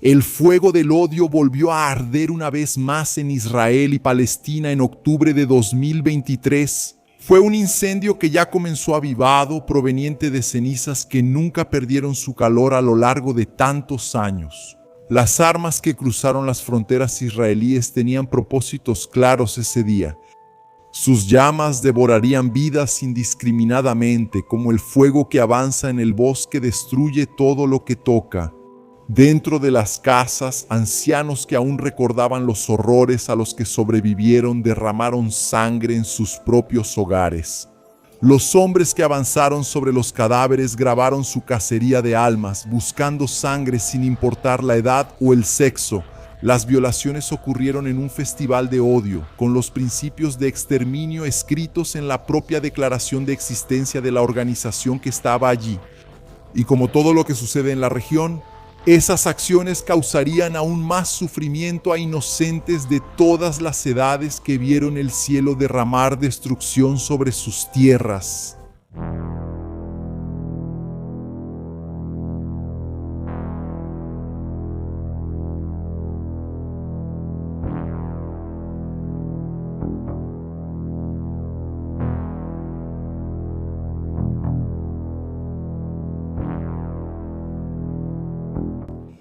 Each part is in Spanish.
El fuego del odio volvió a arder una vez más en Israel y Palestina en octubre de 2023. Fue un incendio que ya comenzó avivado, proveniente de cenizas que nunca perdieron su calor a lo largo de tantos años. Las armas que cruzaron las fronteras israelíes tenían propósitos claros ese día. Sus llamas devorarían vidas indiscriminadamente, como el fuego que avanza en el bosque destruye todo lo que toca. Dentro de las casas, ancianos que aún recordaban los horrores a los que sobrevivieron derramaron sangre en sus propios hogares. Los hombres que avanzaron sobre los cadáveres grabaron su cacería de almas, buscando sangre sin importar la edad o el sexo. Las violaciones ocurrieron en un festival de odio, con los principios de exterminio escritos en la propia declaración de existencia de la organización que estaba allí. Y como todo lo que sucede en la región, esas acciones causarían aún más sufrimiento a inocentes de todas las edades que vieron el cielo derramar destrucción sobre sus tierras.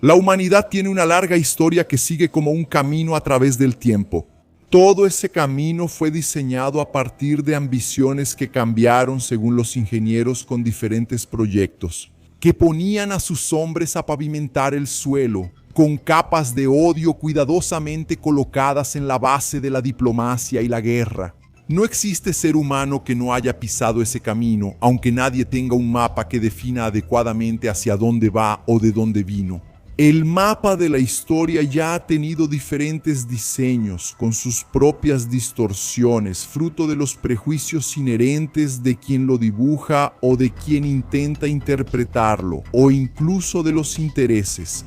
La humanidad tiene una larga historia que sigue como un camino a través del tiempo. Todo ese camino fue diseñado a partir de ambiciones que cambiaron según los ingenieros con diferentes proyectos, que ponían a sus hombres a pavimentar el suelo, con capas de odio cuidadosamente colocadas en la base de la diplomacia y la guerra. No existe ser humano que no haya pisado ese camino, aunque nadie tenga un mapa que defina adecuadamente hacia dónde va o de dónde vino. El mapa de la historia ya ha tenido diferentes diseños, con sus propias distorsiones, fruto de los prejuicios inherentes de quien lo dibuja o de quien intenta interpretarlo, o incluso de los intereses.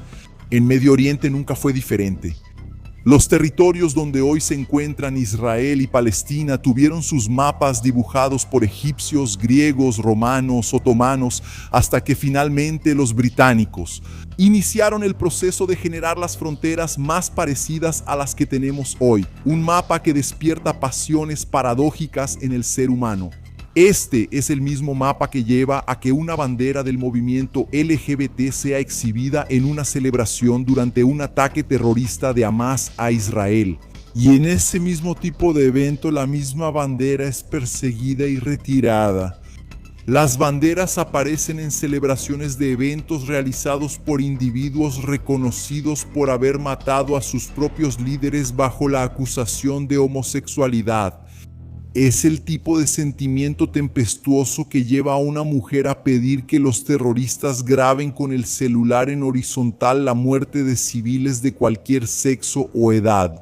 En Medio Oriente nunca fue diferente. Los territorios donde hoy se encuentran Israel y Palestina tuvieron sus mapas dibujados por egipcios, griegos, romanos, otomanos, hasta que finalmente los británicos iniciaron el proceso de generar las fronteras más parecidas a las que tenemos hoy, un mapa que despierta pasiones paradójicas en el ser humano. Este es el mismo mapa que lleva a que una bandera del movimiento LGBT sea exhibida en una celebración durante un ataque terrorista de Hamás a Israel. Y en ese mismo tipo de evento la misma bandera es perseguida y retirada. Las banderas aparecen en celebraciones de eventos realizados por individuos reconocidos por haber matado a sus propios líderes bajo la acusación de homosexualidad. Es el tipo de sentimiento tempestuoso que lleva a una mujer a pedir que los terroristas graben con el celular en horizontal la muerte de civiles de cualquier sexo o edad.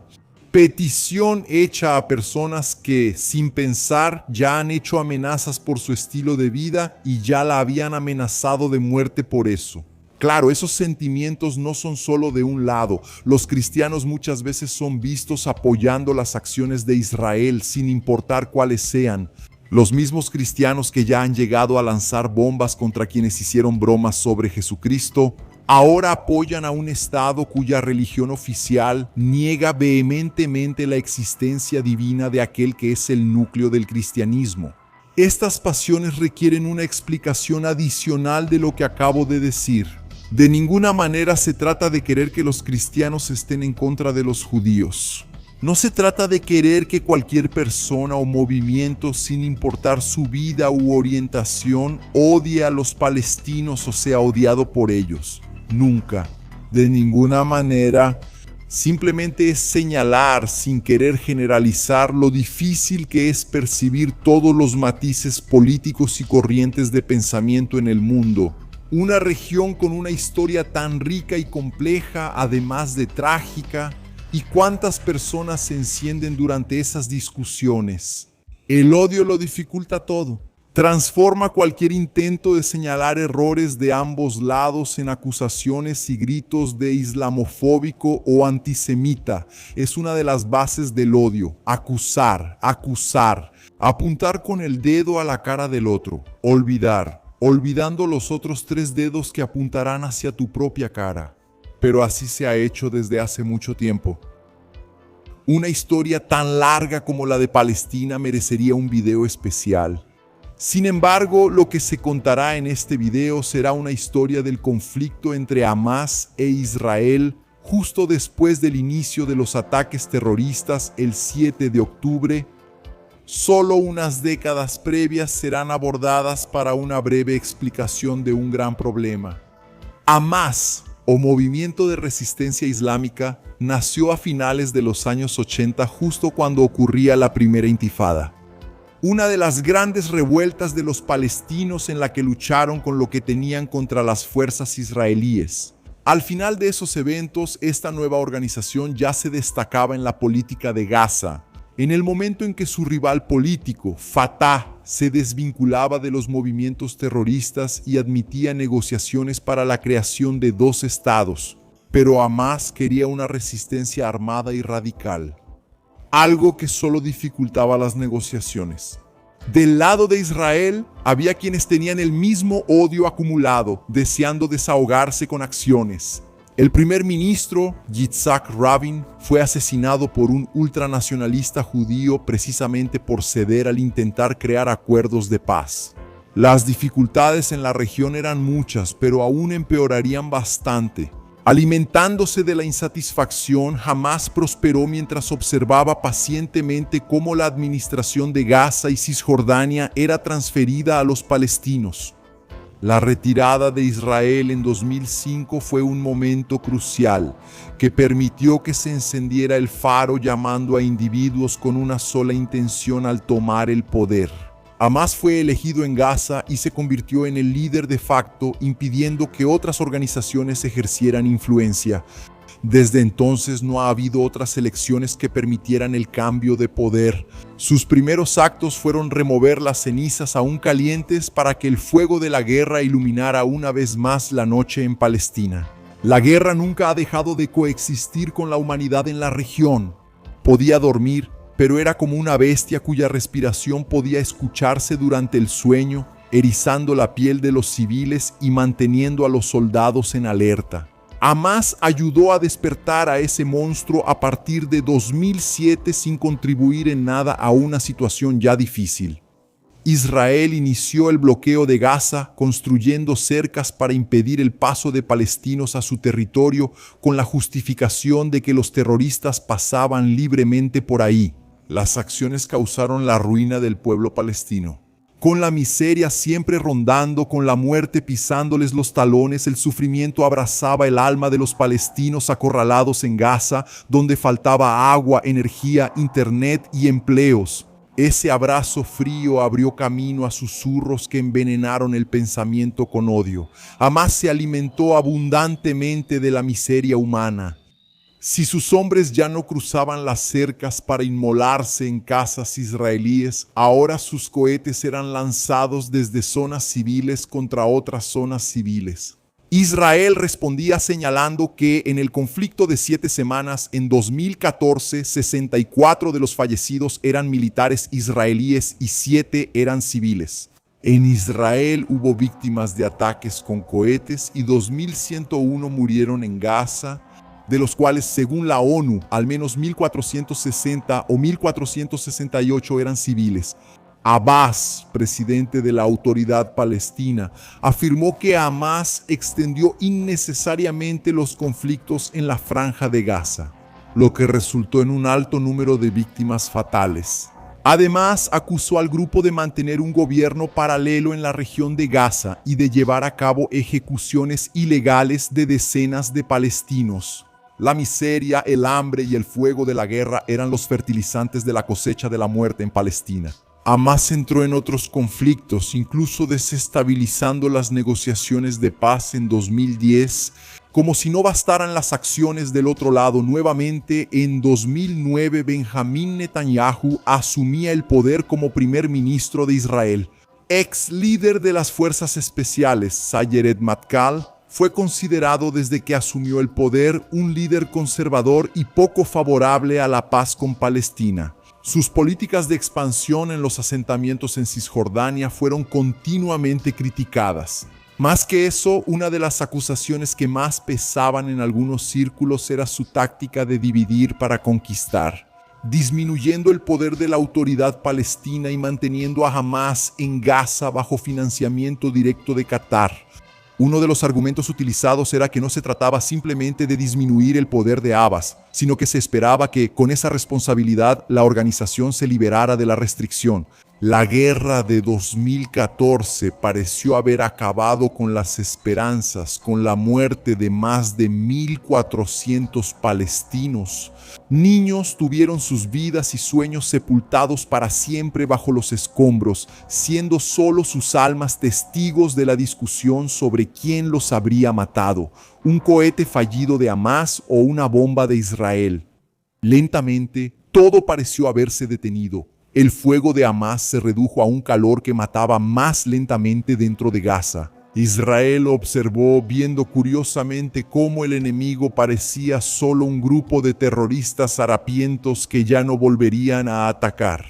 Petición hecha a personas que, sin pensar, ya han hecho amenazas por su estilo de vida y ya la habían amenazado de muerte por eso. Claro, esos sentimientos no son solo de un lado. Los cristianos muchas veces son vistos apoyando las acciones de Israel sin importar cuáles sean. Los mismos cristianos que ya han llegado a lanzar bombas contra quienes hicieron bromas sobre Jesucristo, ahora apoyan a un Estado cuya religión oficial niega vehementemente la existencia divina de aquel que es el núcleo del cristianismo. Estas pasiones requieren una explicación adicional de lo que acabo de decir. De ninguna manera se trata de querer que los cristianos estén en contra de los judíos. No se trata de querer que cualquier persona o movimiento, sin importar su vida u orientación, odie a los palestinos o sea odiado por ellos. Nunca. De ninguna manera. Simplemente es señalar, sin querer generalizar, lo difícil que es percibir todos los matices políticos y corrientes de pensamiento en el mundo. Una región con una historia tan rica y compleja, además de trágica, y cuántas personas se encienden durante esas discusiones. El odio lo dificulta todo. Transforma cualquier intento de señalar errores de ambos lados en acusaciones y gritos de islamofóbico o antisemita. Es una de las bases del odio. Acusar, apuntar con el dedo a la cara del otro, olvidando los otros 3 dedos que apuntarán hacia tu propia cara. pero así se ha hecho desde hace mucho tiempo. Una historia tan larga como la de Palestina merecería un video especial. Sin embargo, lo que se contará en este video será una historia del conflicto entre Hamás e Israel justo después del inicio de los ataques terroristas el 7 de octubre. Solo unas décadas previas serán abordadas para una breve explicación de un gran problema. Hamás, o Movimiento de Resistencia Islámica, nació a finales de los años 80 justo cuando ocurría la primera intifada. Una de las grandes revueltas de los palestinos en la que lucharon con lo que tenían contra las fuerzas israelíes. Al final de esos eventos, esta nueva organización ya se destacaba en la política de Gaza. En el momento en que su rival político, Fatah, se desvinculaba de los movimientos terroristas y admitía negociaciones para la creación de 2 estados, pero Hamás quería una resistencia armada y radical, algo que solo dificultaba las negociaciones. Del lado de Israel, había quienes tenían el mismo odio acumulado, deseando desahogarse con acciones. El primer ministro, Yitzhak Rabin, fue asesinado por un ultranacionalista judío precisamente por ceder al intentar crear acuerdos de paz. Las dificultades en la región eran muchas, pero aún empeorarían bastante. Alimentándose de la insatisfacción, Hamás prosperó mientras observaba pacientemente cómo la administración de Gaza y Cisjordania era transferida a los palestinos. La retirada de Israel en 2005 fue un momento crucial que permitió que se encendiera el faro llamando a individuos con una sola intención al tomar el poder. Hamás fue elegido en Gaza y se convirtió en el líder de facto, impidiendo que otras organizaciones ejercieran influencia. Desde entonces no ha habido otras elecciones que permitieran el cambio de poder. Sus primeros actos fueron remover las cenizas aún calientes para que el fuego de la guerra iluminara una vez más la noche en Palestina. La guerra nunca ha dejado de coexistir con la humanidad en la región. Podía dormir, pero era como una bestia cuya respiración podía escucharse durante el sueño, erizando la piel de los civiles y manteniendo a los soldados en alerta. Hamás ayudó a despertar a ese monstruo a partir de 2007 sin contribuir en nada a una situación ya difícil. Israel inició el bloqueo de Gaza construyendo cercas para impedir el paso de palestinos a su territorio con la justificación de que los terroristas pasaban libremente por ahí. Las acciones causaron la ruina del pueblo palestino. Con la miseria siempre rondando, con la muerte pisándoles los talones, el sufrimiento abrazaba el alma de los palestinos acorralados en Gaza, donde faltaba agua, energía, internet y empleos. Ese abrazo frío abrió camino a susurros que envenenaron el pensamiento con odio. Hamás se alimentó abundantemente de la miseria humana. Si sus hombres ya no cruzaban las cercas para inmolarse en casas israelíes, ahora sus cohetes eran lanzados desde zonas civiles contra otras zonas civiles. Israel respondía señalando que en el conflicto de 7 semanas, en 2014, 64 de los fallecidos eran militares israelíes y 7 eran civiles. En Israel hubo víctimas de ataques con cohetes y 2.101 murieron en Gaza, de los cuales, según la ONU, al menos 1.460 o 1.468 eran civiles. Abbas, presidente de la Autoridad Palestina, afirmó que Hamás extendió innecesariamente los conflictos en la Franja de Gaza, lo que resultó en un alto número de víctimas fatales. Además, acusó al grupo de mantener un gobierno paralelo en la región de Gaza y de llevar a cabo ejecuciones ilegales de decenas de palestinos. La miseria, el hambre y el fuego de la guerra eran los fertilizantes de la cosecha de la muerte en Palestina. Hamás entró en otros conflictos, incluso desestabilizando las negociaciones de paz en 2010. Como si no bastaran las acciones del otro lado, nuevamente en 2009 Benjamín Netanyahu asumía el poder como primer ministro de Israel. Ex líder de las fuerzas especiales, Sayeret Matkal, fue considerado desde que asumió el poder un líder conservador y poco favorable a la paz con Palestina. Sus políticas de expansión en los asentamientos en Cisjordania fueron continuamente criticadas. Más que eso, una de las acusaciones que más pesaban en algunos círculos era su táctica de dividir para conquistar, disminuyendo el poder de la autoridad palestina y manteniendo a Hamás en Gaza bajo financiamiento directo de Qatar. Uno de los argumentos utilizados era que no se trataba simplemente de disminuir el poder de Abbas, sino que se esperaba que, con esa responsabilidad, la organización se liberara de la restricción. La guerra de 2014 pareció haber acabado con las esperanzas, con la muerte de más de 1.400 palestinos. Niños tuvieron sus vidas y sueños sepultados para siempre bajo los escombros, siendo solo sus almas testigos de la discusión sobre quién los habría matado, un cohete fallido de Hamás o una bomba de Israel. Lentamente, todo pareció haberse detenido. El fuego de Hamás se redujo a un calor que mataba más lentamente dentro de Gaza. Israel observó, viendo curiosamente cómo el enemigo parecía solo un grupo de terroristas harapientos que ya no volverían a atacar.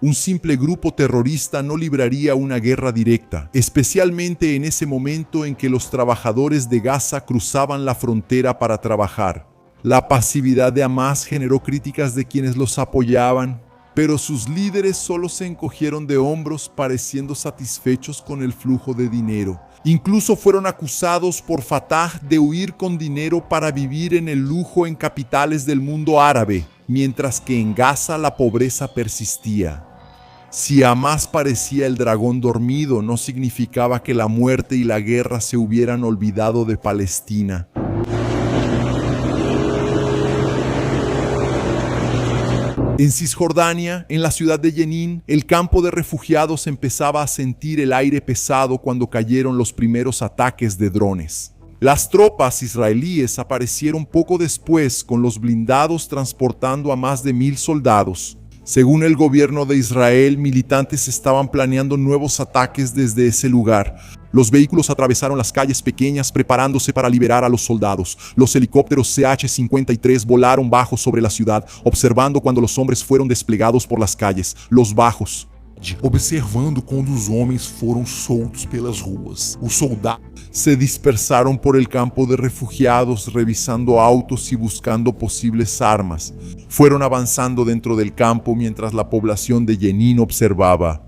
Un simple grupo terrorista no libraría una guerra directa, especialmente en ese momento en que los trabajadores de Gaza cruzaban la frontera para trabajar. La pasividad de Hamás generó críticas de quienes los apoyaban, pero sus líderes solo se encogieron de hombros pareciendo satisfechos con el flujo de dinero. Incluso fueron acusados por Fatah de huir con dinero para vivir en el lujo en capitales del mundo árabe, mientras que en Gaza la pobreza persistía. Si Hamás parecía el dragón dormido, no significaba que la muerte y la guerra se hubieran olvidado de Palestina. En Cisjordania, en la ciudad de Jenin, el campo de refugiados empezaba a sentir el aire pesado cuando cayeron los primeros ataques de drones. Las tropas israelíes aparecieron poco después con los blindados transportando a más de 1.000 soldados. Según el gobierno de Israel, militantes estaban planeando nuevos ataques desde ese lugar. Los vehículos atravesaron las calles pequeñas preparándose para liberar a los soldados. Los helicópteros CH-53 volaron bajos sobre la ciudad, observando cuando los hombres fueron desplegados por las calles. Los bajos, observando quando os homens foram soltos pelas ruas. Os soldados se dispersaron por el campo de refugiados, revisando autos y buscando posibles armas. Fueron avanzando dentro del campo mientras la población de Jenin observaba.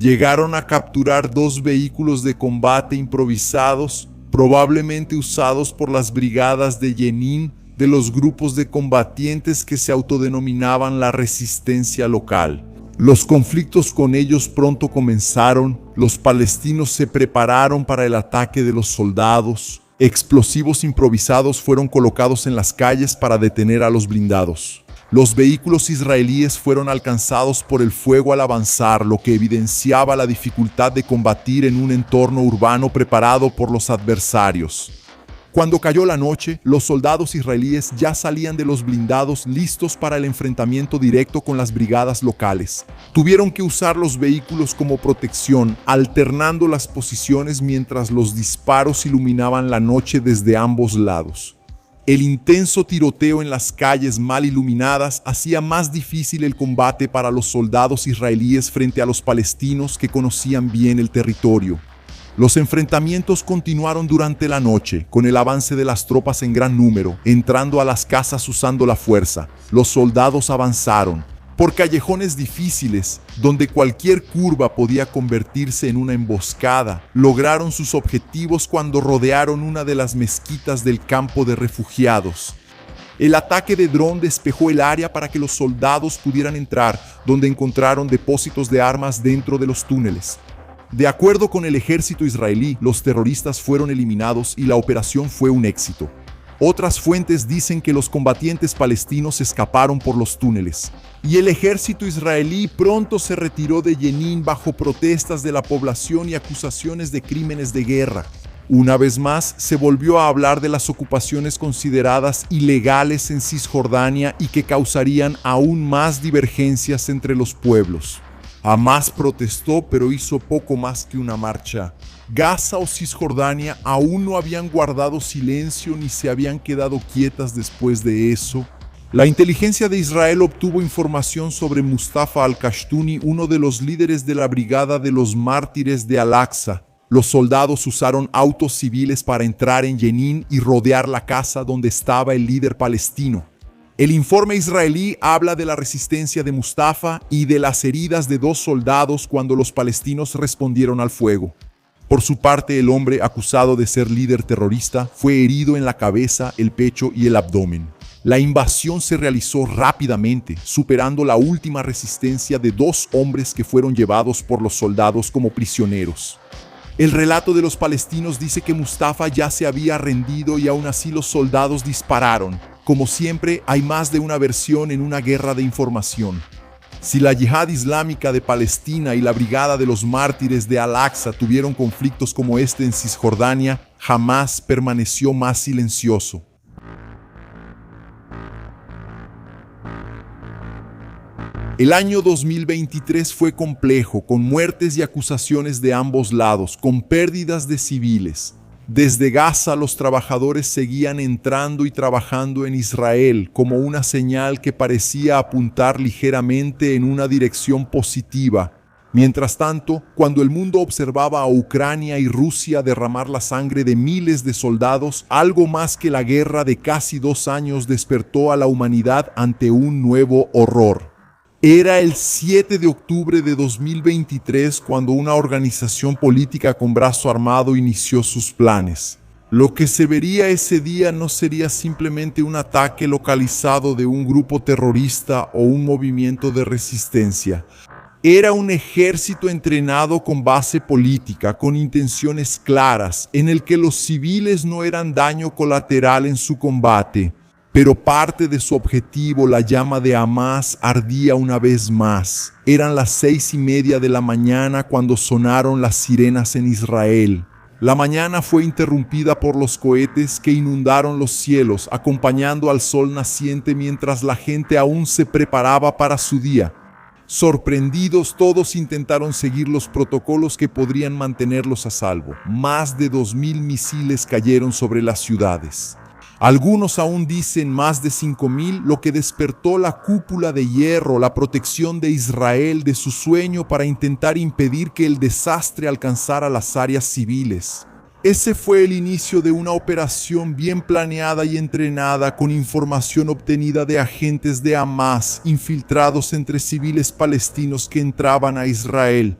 Llegaron a capturar 2 vehículos de combate improvisados, probablemente usados por las brigadas de Jenin de los grupos de combatientes que se autodenominaban la resistencia local. Los conflictos con ellos pronto comenzaron, los palestinos se prepararon para el ataque de los soldados, explosivos improvisados fueron colocados en las calles para detener a los blindados. Los vehículos israelíes fueron alcanzados por el fuego al avanzar, lo que evidenciaba la dificultad de combatir en un entorno urbano preparado por los adversarios. Cuando cayó la noche, los soldados israelíes ya salían de los blindados listos para el enfrentamiento directo con las brigadas locales. Tuvieron que usar los vehículos como protección, alternando las posiciones mientras los disparos iluminaban la noche desde ambos lados. El intenso tiroteo en las calles mal iluminadas hacía más difícil el combate para los soldados israelíes frente a los palestinos que conocían bien el territorio. Los enfrentamientos continuaron durante la noche, con el avance de las tropas en gran número, entrando a las casas usando la fuerza. Los soldados avanzaron por callejones difíciles, donde cualquier curva podía convertirse en una emboscada. Lograron sus objetivos cuando rodearon una de las mezquitas del campo de refugiados. El ataque de dron despejó el área para que los soldados pudieran entrar, donde encontraron depósitos de armas dentro de los túneles. De acuerdo con el ejército israelí, los terroristas fueron eliminados y la operación fue un éxito. Otras fuentes dicen que los combatientes palestinos escaparon por los túneles, y el ejército israelí pronto se retiró de Jenin bajo protestas de la población y acusaciones de crímenes de guerra. Una vez más, se volvió a hablar de las ocupaciones consideradas ilegales en Cisjordania y que causarían aún más divergencias entre los pueblos. Hamás protestó, pero hizo poco más que una marcha. Gaza o Cisjordania aún no habían guardado silencio ni se habían quedado quietas después de eso. La inteligencia de Israel obtuvo información sobre Mustafa al-Kashtuni, uno de los líderes de la Brigada de los Mártires de Al-Aqsa. Los soldados usaron autos civiles para entrar en Jenin y rodear la casa donde estaba el líder palestino. El informe israelí habla de la resistencia de Mustafa y de las heridas de 2 soldados cuando los palestinos respondieron al fuego. Por su parte, el hombre acusado de ser líder terrorista fue herido en la cabeza, el pecho y el abdomen. La invasión se realizó rápidamente, superando la última resistencia de 2 hombres que fueron llevados por los soldados como prisioneros. El relato de los palestinos dice que Mustafa ya se había rendido y aún así los soldados dispararon. Como siempre, hay más de una versión en una guerra de información. Si la Yihad Islámica de Palestina y la Brigada de los Mártires de Al-Aqsa tuvieron conflictos como este en Cisjordania, jamás permaneció más silencioso. El año 2023 fue complejo, con muertes y acusaciones de ambos lados, con pérdidas de civiles. Desde Gaza, los trabajadores seguían entrando y trabajando en Israel, como una señal que parecía apuntar ligeramente en una dirección positiva. Mientras tanto, cuando el mundo observaba a Ucrania y Rusia derramar la sangre de miles de soldados, algo más que la guerra de casi 2 años despertó a la humanidad ante un nuevo horror. Era el 7 de octubre de 2023 cuando una organización política con brazo armado inició sus planes. Lo que se vería ese día no sería simplemente un ataque localizado de un grupo terrorista o un movimiento de resistencia. Era un ejército entrenado con base política, con intenciones claras, en el que los civiles no eran daño colateral en su combate. Pero parte de su objetivo, la llama de Hamás, ardía una vez más. Eran las 6:30 de la mañana cuando sonaron las sirenas en Israel. La mañana fue interrumpida por los cohetes que inundaron los cielos, acompañando al sol naciente mientras la gente aún se preparaba para su día. Sorprendidos, todos intentaron seguir los protocolos que podrían mantenerlos a salvo. Más de 2.000 misiles cayeron sobre las ciudades. Algunos aún dicen más de 5.000, lo que despertó la cúpula de hierro, la protección de Israel, de su sueño para intentar impedir que el desastre alcanzara las áreas civiles. Ese fue el inicio de una operación bien planeada y entrenada con información obtenida de agentes de Hamás infiltrados entre civiles palestinos que entraban a Israel.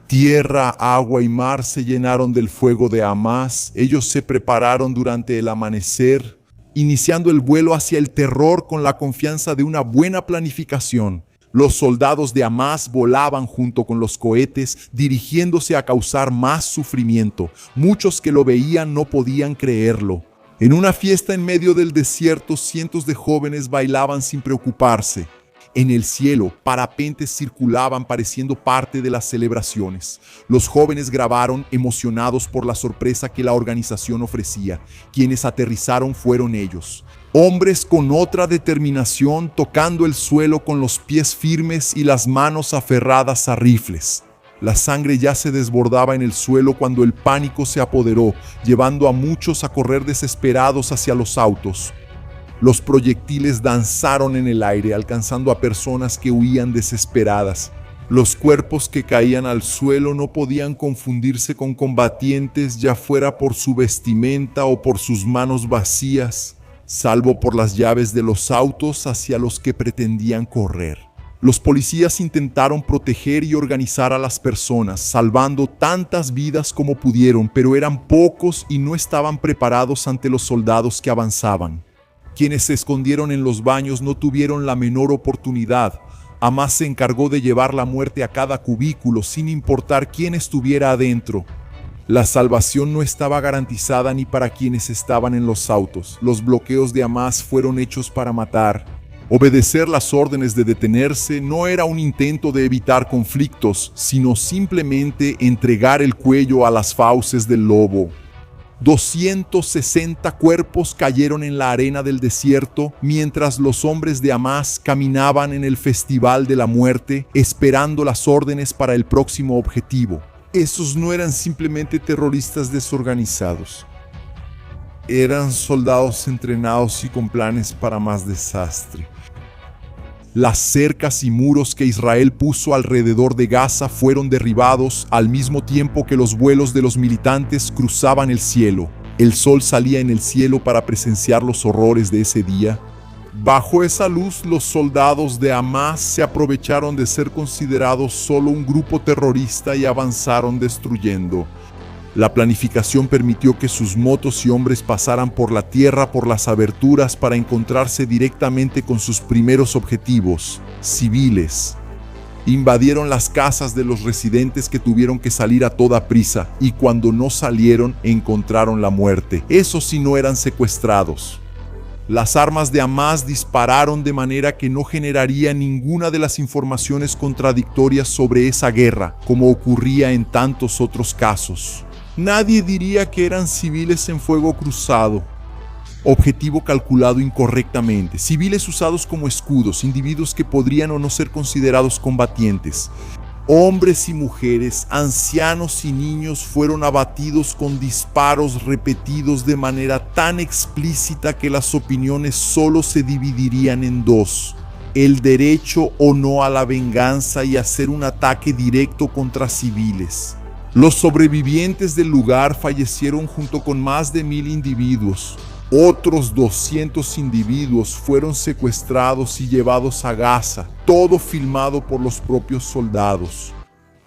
Tierra, agua y mar se llenaron del fuego de Hamás. Ellos se prepararon durante el amanecer, iniciando el vuelo hacia el terror con la confianza de una buena planificación. Los soldados de Hamás volaban junto con los cohetes, dirigiéndose a causar más sufrimiento. Muchos que lo veían no podían creerlo. En una fiesta en medio del desierto, cientos de jóvenes bailaban sin preocuparse. En el cielo, parapentes circulaban pareciendo parte de las celebraciones. Los jóvenes grabaron, emocionados por la sorpresa que la organización ofrecía. Quienes aterrizaron fueron ellos. Hombres con otra determinación, tocando el suelo con los pies firmes y las manos aferradas a rifles. La sangre ya se desbordaba en el suelo cuando el pánico se apoderó, llevando a muchos a correr desesperados hacia los autos. Los proyectiles danzaron en el aire, alcanzando a personas que huían desesperadas. Los cuerpos que caían al suelo no podían confundirse con combatientes, ya fuera por su vestimenta o por sus manos vacías, salvo por las llaves de los autos hacia los que pretendían correr. Los policías intentaron proteger y organizar a las personas, salvando tantas vidas como pudieron, pero eran pocos y no estaban preparados ante los soldados que avanzaban. Quienes se escondieron en los baños no tuvieron la menor oportunidad. Hamás se encargó de llevar la muerte a cada cubículo, sin importar quién estuviera adentro. La salvación no estaba garantizada ni para quienes estaban en los autos. Los bloqueos de Hamás fueron hechos para matar. Obedecer las órdenes de detenerse no era un intento de evitar conflictos, sino simplemente entregar el cuello a las fauces del lobo. 260 cuerpos cayeron en la arena del desierto mientras los hombres de Hamás caminaban en el festival de la muerte, esperando las órdenes para el próximo objetivo. Esos no eran simplemente terroristas desorganizados. Eran soldados entrenados y con planes para más desastre. Las cercas y muros que Israel puso alrededor de Gaza fueron derribados al mismo tiempo que los vuelos de los militantes cruzaban el cielo. El sol salía en el cielo para presenciar los horrores de ese día. Bajo esa luz, los soldados de Hamás se aprovecharon de ser considerados solo un grupo terrorista y avanzaron destruyendo. La planificación permitió que sus motos y hombres pasaran por la tierra por las aberturas para encontrarse directamente con sus primeros objetivos, civiles. Invadieron las casas de los residentes que tuvieron que salir a toda prisa y cuando no salieron encontraron la muerte. Esos sí no eran secuestrados. Las armas de Hamás dispararon de manera que no generaría ninguna de las informaciones contradictorias sobre esa guerra, como ocurría en tantos otros casos. Nadie diría que eran civiles en fuego cruzado. Objetivo calculado incorrectamente. Civiles usados como escudos, individuos que podrían o no ser considerados combatientes. Hombres y mujeres, ancianos y niños fueron abatidos con disparos repetidos de manera tan explícita que las opiniones solo se dividirían en dos: el derecho o no a la venganza y hacer un ataque directo contra civiles. Los sobrevivientes del lugar fallecieron junto con más de 1000 individuos. Otros 200 individuos fueron secuestrados y llevados a Gaza, todo filmado por los propios soldados.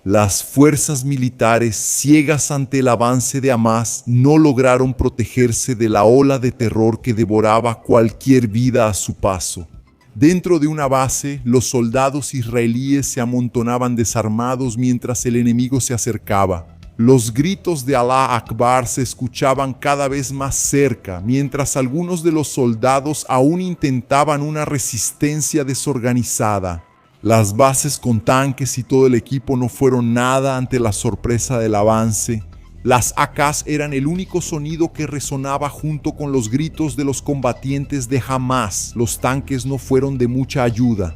Las fuerzas militares, ciegas ante el avance de Hamás, no lograron protegerse de la ola de terror que devoraba cualquier vida a su paso. Dentro de una base, los soldados israelíes se amontonaban desarmados mientras el enemigo se acercaba. Los gritos de Alá Akbar se escuchaban cada vez más cerca, mientras algunos de los soldados aún intentaban una resistencia desorganizada. Las bases con tanques y todo el equipo no fueron nada ante la sorpresa del avance. Las AKs eran el único sonido que resonaba junto con los gritos de los combatientes de Hamás. Los tanques no fueron de mucha ayuda.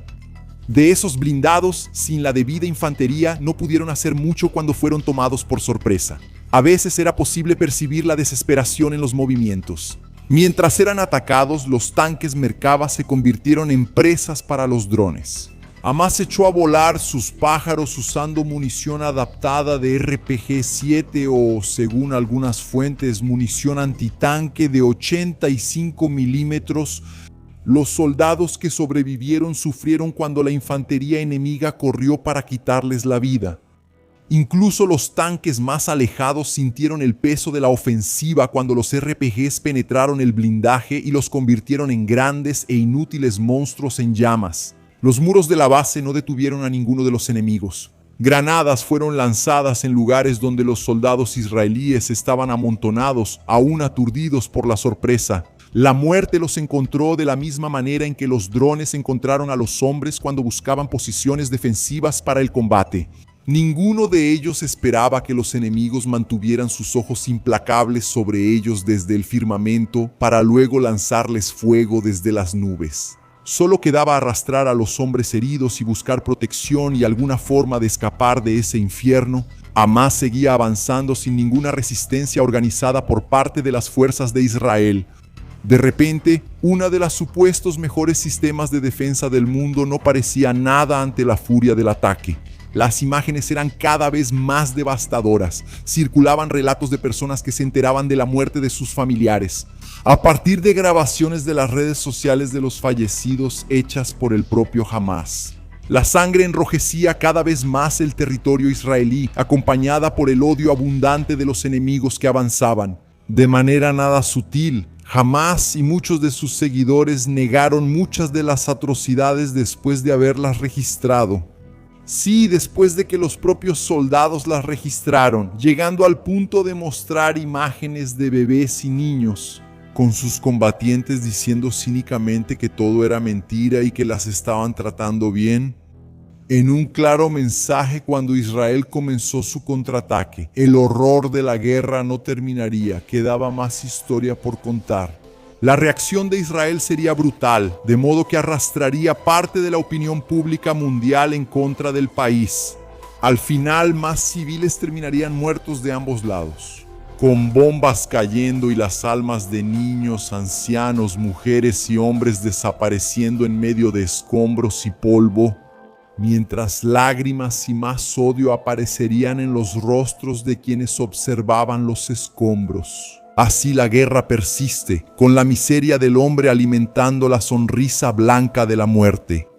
De esos blindados, sin la debida infantería, no pudieron hacer mucho cuando fueron tomados por sorpresa. A veces era posible percibir la desesperación en los movimientos. Mientras eran atacados, los tanques Merkava se convirtieron en presas para los drones. Hamás echó a volar sus pájaros usando munición adaptada de RPG-7 o, según algunas fuentes, munición antitanque de 85 milímetros. Los soldados que sobrevivieron sufrieron cuando la infantería enemiga corrió para quitarles la vida. Incluso los tanques más alejados sintieron el peso de la ofensiva cuando los RPGs penetraron el blindaje y los convirtieron en grandes e inútiles monstruos en llamas. Los muros de la base no detuvieron a ninguno de los enemigos. Granadas fueron lanzadas en lugares donde los soldados israelíes estaban amontonados, aún aturdidos por la sorpresa. La muerte los encontró de la misma manera en que los drones encontraron a los hombres cuando buscaban posiciones defensivas para el combate. Ninguno de ellos esperaba que los enemigos mantuvieran sus ojos implacables sobre ellos desde el firmamento para luego lanzarles fuego desde las nubes. Solo quedaba arrastrar a los hombres heridos y buscar protección y alguna forma de escapar de ese infierno. Hamás seguía avanzando sin ninguna resistencia organizada por parte de las fuerzas de Israel. De repente, una de los supuestos mejores sistemas de defensa del mundo no parecía nada ante la furia del ataque. Las imágenes eran cada vez más devastadoras. Circulaban relatos de personas que se enteraban de la muerte de sus familiares, a partir de grabaciones de las redes sociales de los fallecidos hechas por el propio Hamás. La sangre enrojecía cada vez más el territorio israelí, acompañada por el odio abundante de los enemigos que avanzaban. De manera nada sutil, Hamás y muchos de sus seguidores negaron muchas de las atrocidades después de haberlas registrado. Sí, después de que los propios soldados las registraron, llegando al punto de mostrar imágenes de bebés y niños, con sus combatientes diciendo cínicamente que todo era mentira y que las estaban tratando bien. En un claro mensaje cuando Israel comenzó su contraataque, el horror de la guerra no terminaría, quedaba más historia por contar. La reacción de Israel sería brutal, de modo que arrastraría parte de la opinión pública mundial en contra del país. Al final, más civiles terminarían muertos de ambos lados. con bombas cayendo y las almas de niños, ancianos, mujeres y hombres desapareciendo en medio de escombros y polvo, mientras lágrimas y más odio aparecerían en los rostros de quienes observaban los escombros. Así la guerra persiste, con la miseria del hombre alimentando la sonrisa blanca de la muerte.